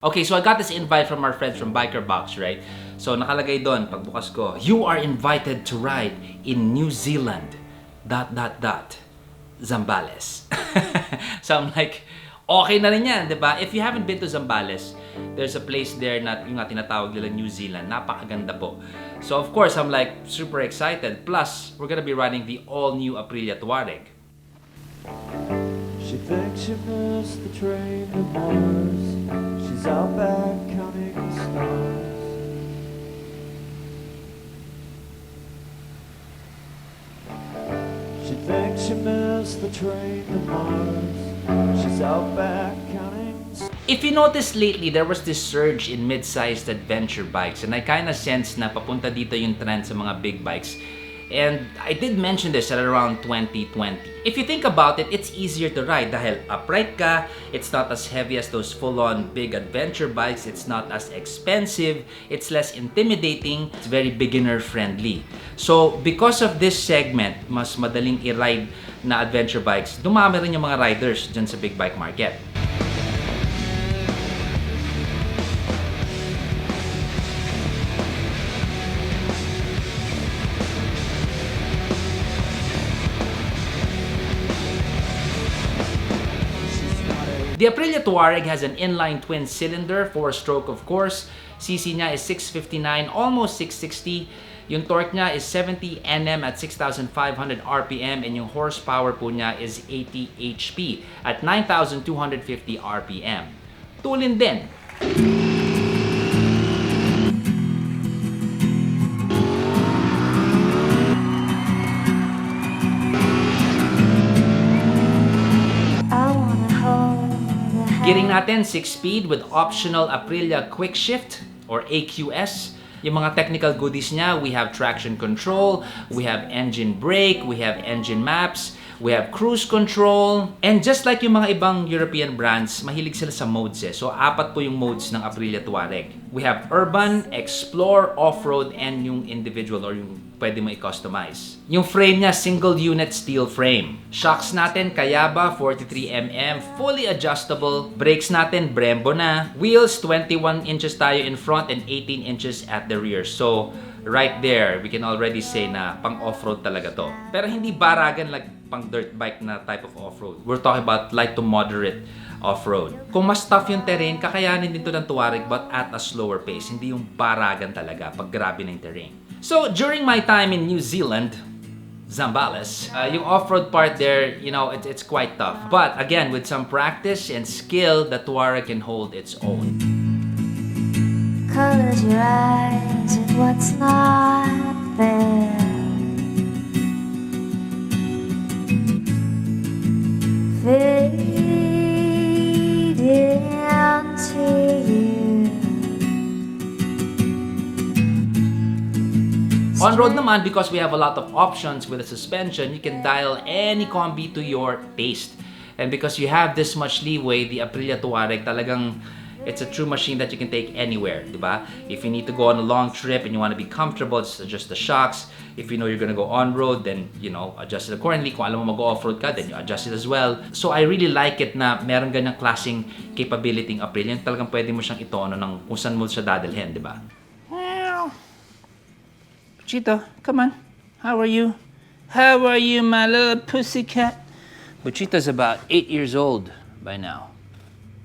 Okay, so I got this invite from our friends from Biker Box, right? So nakalagay doon, pagbukas ko, you are invited to ride in New Zealand, ... Zambales. So I'm like, okay na rin yan, di ba? If you haven't been to Zambales, there's a place there na yung nga tinatawag nila New Zealand. Napakaganda po. So of course, I'm like super excited. Plus, we're gonna be riding the all-new Aprilia Tuareg. She thinks she missed the train to Mars. She's out back counting the stars. She thinks she missed the train to Mars. She's out back counting the stars. If you noticed lately, there was this surge in mid-sized adventure bikes, and I kind of sense na papunta dito yung trend sa mga big bikes. And I did mention this at around 2020. If you think about it, it's easier to ride dahil upright ka, it's not as heavy as those full-on big adventure bikes, it's not as expensive, it's less intimidating, it's very beginner-friendly. So, because of this segment, mas madaling i-ride na adventure bikes, dumami rin yung mga riders dyan sa big bike market. The Aprilia Tuareg has an inline twin cylinder, 4-stroke of course. CC niya is 659, almost 660. Yung torque niya is 70 Nm at 6,500 RPM and yung horsepower po niya is 80 HP at 9,250 RPM. Tulin din. Gearing natin 6-speed with optional Aprilia Quick Shift or AQS. Yung mga technical goodies niya, we have traction control, we have engine brake, we have engine maps, we have cruise control. And just like yung mga ibang European brands, mahilig sila sa modes eh. So 4 po yung modes ng Aprilia Tuareg. We have Urban, Explore, Off-road, and yung individual or yung pwede mo i-customize. Yung frame niya, single unit steel frame. Shocks natin, Kayaba, 43mm, fully adjustable. Brakes natin, Brembo na. Wheels, 21 inches tayo in front and 18 inches at the rear. So, right there, we can already say na pang off-road talaga to. Pero hindi baragan like pang dirt bike na type of off-road. We're talking about light to moderate off-road. Kung mas tough yung terrain, kakayanin din to ng Tuareg but at a slower pace. Hindi yung baragan talaga pag grabe na yung terrain. So, during my time in New Zealand, Zambales, yung off-road part there, you know, it's quite tough. But again, with some practice and skill, the Tuareg can hold its own. Close your eyes and what's not there. Fade into you. On-road naman, because we have a lot of options with the suspension, you can dial any combi to your taste. And because you have this much leeway, the Aprilia Tuareg talagang it's a true machine that you can take anywhere, di ba? If you need to go on a long trip and you want to be comfortable, just adjust the shocks. If you know you're gonna go on-road, then, you know, adjust it accordingly. Kung alam mo mag-off-road ka, then you adjust it as well. So I really like it na meron ganyang klaseng capability ng Aprilia. Talagang pwede mo siyang itono ng kung saan mo siya dadalhin, di ba? Buchito, come on. How are you? How are you, my little pussycat? Buchito's about 8 years old by now.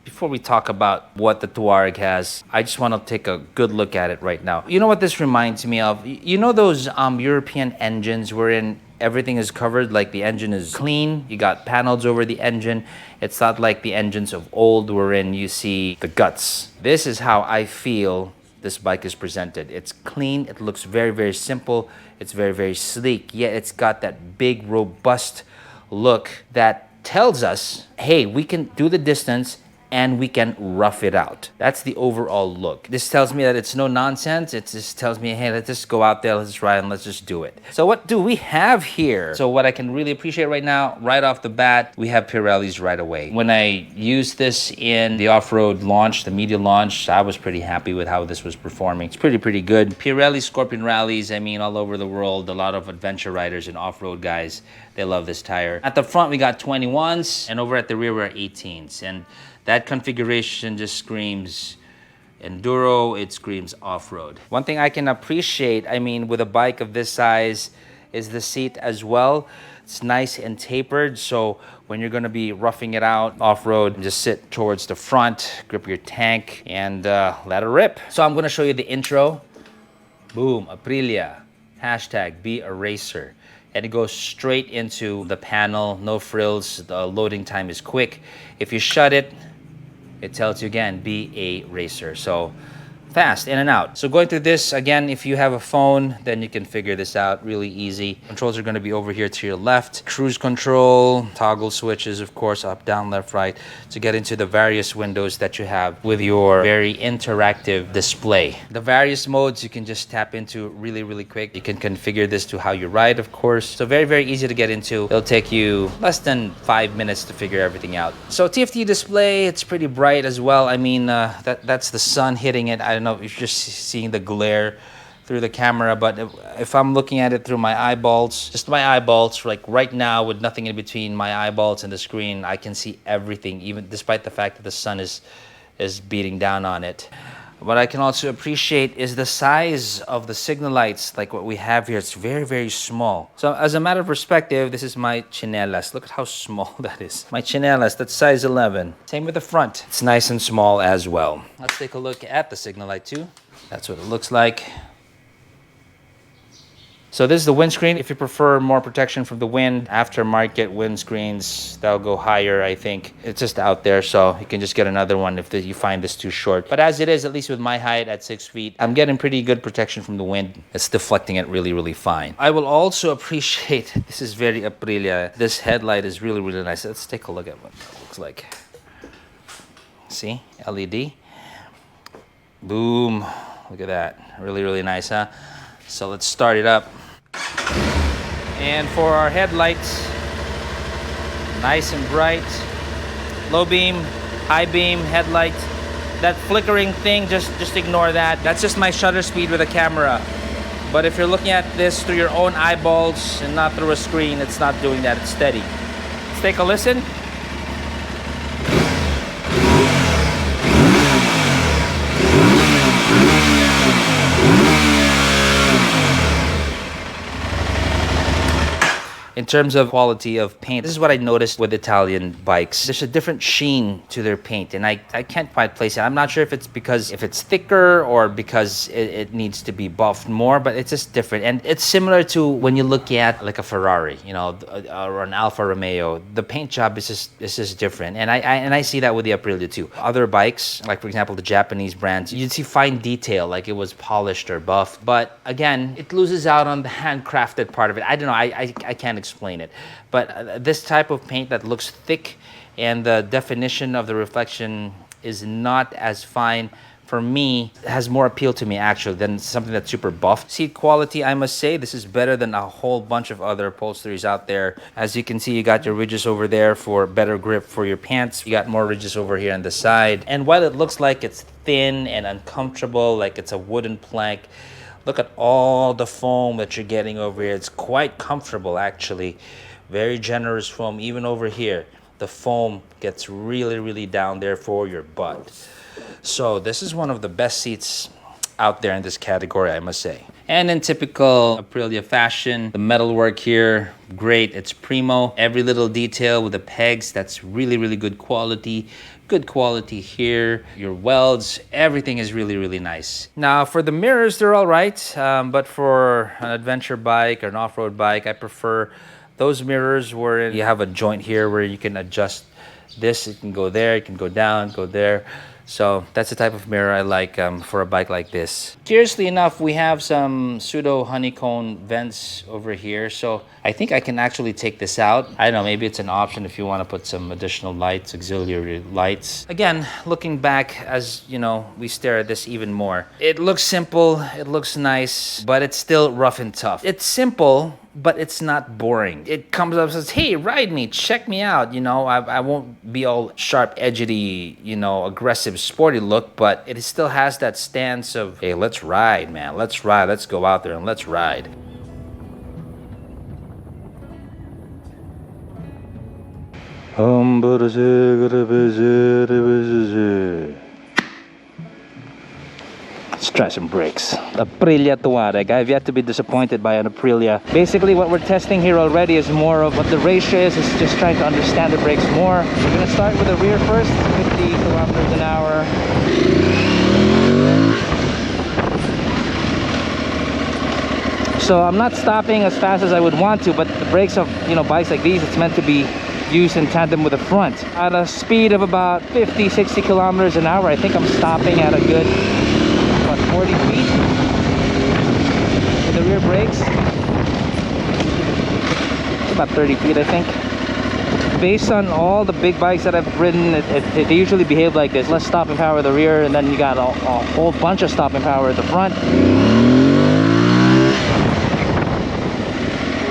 Before we talk about what the Tuareg has, I just want to take a good look at it right now. You know what this reminds me of? You know those European engines wherein everything is covered, like the engine is clean, you got panels over the engine. It's not like the engines of old wherein you see the guts. This is how I feel this bike is presented. It's clean, it looks very, very simple, it's very, very sleek, yet it's got that big, robust look that tells us, hey, we can do the distance and we can rough it out. That's the overall look. This tells me that it's no nonsense. It just tells me, hey, let's just go out there, let's just ride and let's just do it. So what do we have here? So what I can really appreciate right now, right off the bat, we have Pirellis right away. When I used this in the off-road launch, the media launch, I was pretty happy with how this was performing. It's pretty good. Pirelli Scorpion rallies, I mean, all over the world, a lot of adventure riders and off-road guys, they love this tire. At the front, we got 21s, and over at the rear, we're 18s. And that configuration just screams enduro, it screams off-road. One thing I can appreciate, I mean, with a bike of this size, is the seat as well. It's nice and tapered, so when you're gonna be roughing it out off-road, just sit towards the front, grip your tank, and let it rip. So I'm gonna show you the intro. Boom, Aprilia, hashtag be a racer. And it goes straight into the panel, no frills, the loading time is quick. If you shut it, it tells you again, be a racer. So fast, in and out. So going through this, again, if you have a phone, then you can figure this out really easy. Controls are gonna be over here to your left. Cruise control, toggle switches, of course, up, down, left, right, to get into the various windows that you have with your very interactive display. The various modes you can just tap into really, really quick. You can configure this to how you ride, of course. So very, very easy to get into. It'll take you less than 5 minutes to figure everything out. So TFT display, it's pretty bright as well. I mean, that's the sun hitting it. I don't know if you're just seeing the glare through the camera, but if I'm looking at it through my eyeballs, just my eyeballs, like right now with nothing in between my eyeballs and the screen, I can see everything, even despite the fact that the sun is beating down on it. What I can also appreciate is the size of the signal lights, like what we have here. It's very, very small. So as a matter of perspective, this is my chinelas. Look at how small that is. My chinelas, that's size 11. Same with the front. It's nice and small as well. Let's take a look at the signal light too. That's what it looks like. So this is the windscreen. If you prefer more protection from the wind, aftermarket windscreens, that'll go higher, I think. It's just out there, so you can just get another one if you find this too short. But as it is, at least with my height at 6 feet, I'm getting pretty good protection from the wind. It's deflecting it really, really fine. I will also appreciate, this is very Aprilia, this headlight is really, really nice. Let's take a look at what that looks like. See, LED. Boom, look at that. Really, really nice, huh? So let's start it up. And for our headlights, nice and bright. Low beam, high beam headlight. That flickering thing, just ignore that. That's just my shutter speed with a camera. But if you're looking at this through your own eyeballs and not through a screen, it's not doing that, it's steady. Let's take a listen. In terms of quality of paint, this is what I noticed with Italian bikes. There's a different sheen to their paint, and I can't quite place it. I'm not sure if it's because if it's thicker or because it needs to be buffed more, but it's just different. And it's similar to when you look at like a Ferrari, you know, or an Alfa Romeo. The paint job is just different, and I see that with the Aprilia too. Other bikes, like for example the Japanese brands, you'd see fine detail, like it was polished or buffed. But again, it loses out on the handcrafted part of it. I don't know. I can't explain it, but this type of paint that looks thick and the definition of the reflection is not as fine, for me, has more appeal to me actually than something that's super buff. Seat quality, I must say, this is better than a whole bunch of other upholsteries out there. As you can see, you got your ridges over there for better grip for your pants. You got more ridges over here on the side. And while it looks like it's thin and uncomfortable, like it's a wooden plank, look at all the foam that you're getting over here. It's quite comfortable, actually. Very generous foam, even over here. The foam gets really, really down there for your butt. So this is one of the best seats out there in this category, I must say. And in typical Aprilia fashion, the metalwork here, great. It's primo. Every little detail with the pegs, that's really, really good quality. Good quality here. Your welds, everything is really, really nice. Now for the mirrors, they're all right. But for an adventure bike or an off-road bike, I prefer those mirrors where you have a joint here where you can adjust this. It can go there, it can go down, go there. So that's the type of mirror I like for a bike like this. Curiously enough, we have some pseudo honeycomb vents over here. So I think I can actually take this out. I don't know, maybe it's an option if you want to put some additional lights, auxiliary lights. Again, looking back as, you know, we stare at this even more. It looks simple, it looks nice, but it's still rough and tough. It's simple, but it's not boring. It comes up and says, hey, ride me, check me out. You know, I won't be all sharp, edgy, you know, aggressive, sporty look, but it still has that stance of, hey, let's ride, man. Let's ride. Let's go out there and let's ride. Let's try some brakes. Aprilia Tuareg. I've yet to be disappointed by an Aprilia. Basically what we're testing here already is more of what the ratio is. It's just trying to understand the brakes more. We're gonna start with the rear first, 50 kilometers an hour. So I'm not stopping as fast as I would want to, but the brakes of, you know, bikes like these, it's meant to be used in tandem with the front. At a speed of about 50-60 kilometers an hour, I think I'm stopping at a good, what, 40 feet with the rear brakes. About 30 feet, I think. Based on all the big bikes that I've ridden, they usually behave like this. Less stopping power at the rear, and then you got a whole bunch of stopping power at the front.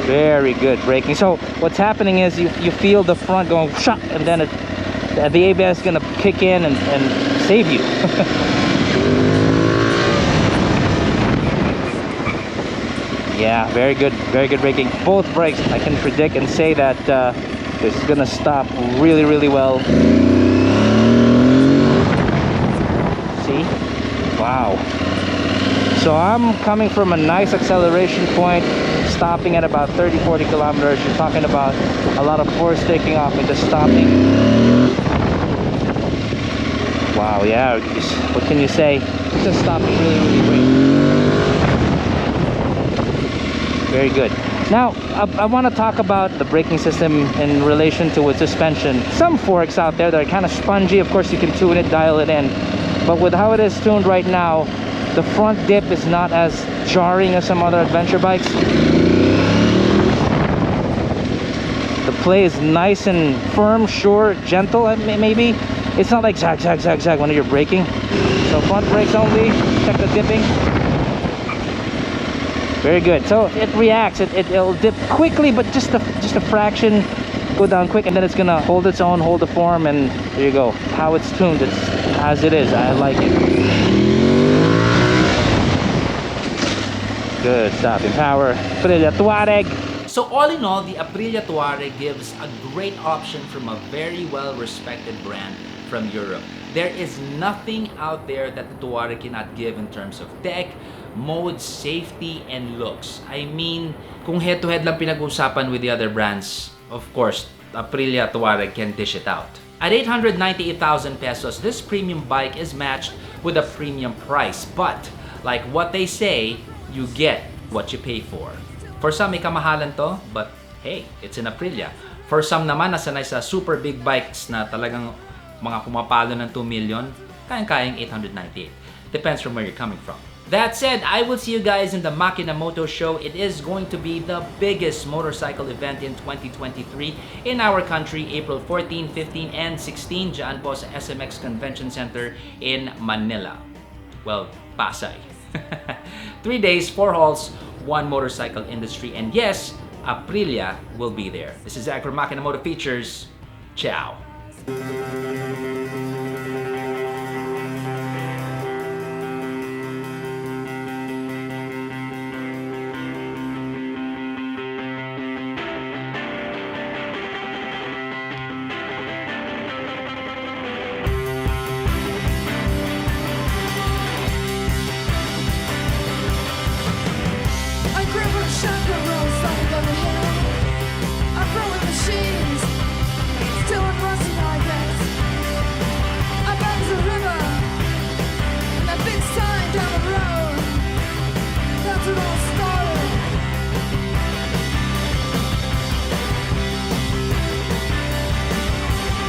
Very good braking. So what's happening is you feel the front going shot, and then the ABS is gonna kick in and save you. Yeah, very good braking. Both brakes, I can predict and say that this is gonna stop really well. See? Wow. So I'm coming from a nice acceleration point, stopping at about 30-40 kilometers. You're talking about a lot of force taking off into stopping. Wow, yeah, what can you say? Just stopping really great. Very good. Now, I want to talk about the braking system in relation to its suspension. Some forks out there that are kind of spongy. Of course, you can tune it, dial it in. But with how it is tuned right now, the front dip is not as jarring as some other adventure bikes. The play is nice and firm, sure, gentle, maybe. It's not like zag when you're braking. So front brakes only, check the dipping. Very good. So it reacts, it'll dip quickly, but just a fraction, go down quick, and then it's gonna hold its own, hold the form, and there you go. How it's tuned, it's as it is. I like it. Good stopping power. Aprilia Tuareg. So all in all, the Aprilia Tuareg gives a great option from a very well-respected brand from Europe. There is nothing out there that the Tuareg cannot give in terms of tech, modes, safety, and looks. I mean, kung head-to-head lang pinag-usapan with the other brands, of course, Aprilia Tuareg can dish it out. At 898,000 pesos, this premium bike is matched with a premium price. But, like what they say, you get what you pay for. For some, may kamahalan to, but hey, it's an Aprilia. For some naman, nasanay sa super big bikes na talagang mga pumapalo ng 2 million, kayang-kayang 898. Depends from where you're coming from. That said, I will see you guys in the Makina Moto Show. It is going to be the biggest motorcycle event in 2023 in our country, April 14, 15, and 16, dyan po sa SMX Convention Center in Manila. Well, Pasay. 3 days, 4 halls, 1 motorcycle industry, and yes, Aprilia will be there. This is Zach from Makina Moto Features. Ciao.